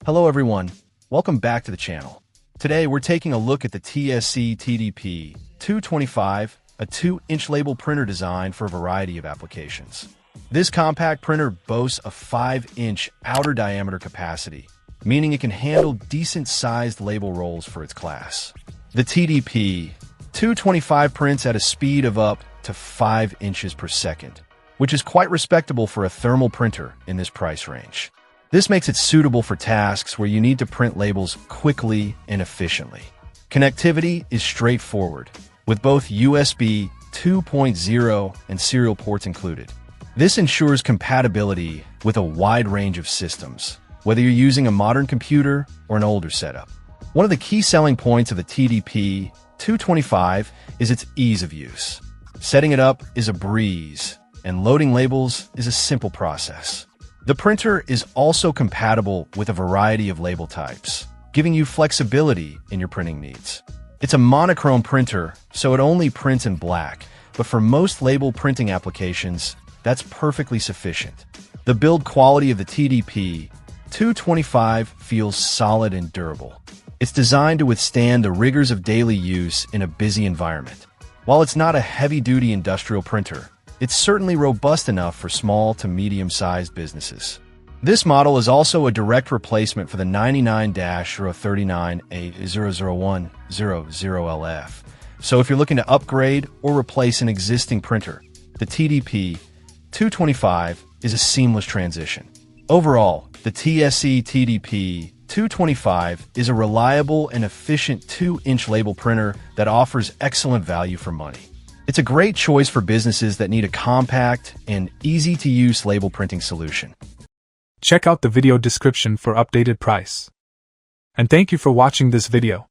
Hello everyone, welcome back to the channel. Today we're taking a look at the TSC TDP-225, a 2-inch label printer designed for a variety of applications. This compact printer boasts a 5-inch outer diameter capacity, meaning it can handle decent-sized label rolls for its class. The TDP-225 prints at a speed of up to 5 inches per second, which is quite respectable for a thermal printer in this price range. This makes it suitable for tasks where you need to print labels quickly and efficiently. Connectivity is straightforward, with both USB 2.0 and serial ports included. This ensures compatibility with a wide range of systems, whether you're using a modern computer or an older setup. One of the key selling points of the TDP-225 is its ease of use. Setting it up is a breeze, and loading labels is a simple process. The printer is also compatible with a variety of label types, giving you flexibility in your printing needs. It's a monochrome printer, so it only prints in black, but for most label printing applications, that's perfectly sufficient. The build quality of the TDP-225 feels solid and durable. It's designed to withstand the rigors of daily use in a busy environment. While it's not a heavy-duty industrial printer, it's certainly robust enough for small to medium-sized businesses. This model is also a direct replacement for the 99-039A00100LF. So if you're looking to upgrade or replace an existing printer, the TDP-225 is a seamless transition. Overall, the TSC TDP-225 is a reliable and efficient 2-inch label printer that offers excellent value for money. It's a great choice for businesses that need a compact and easy-to-use label printing solution. Check out the video description for updated price. And thank you for watching this video.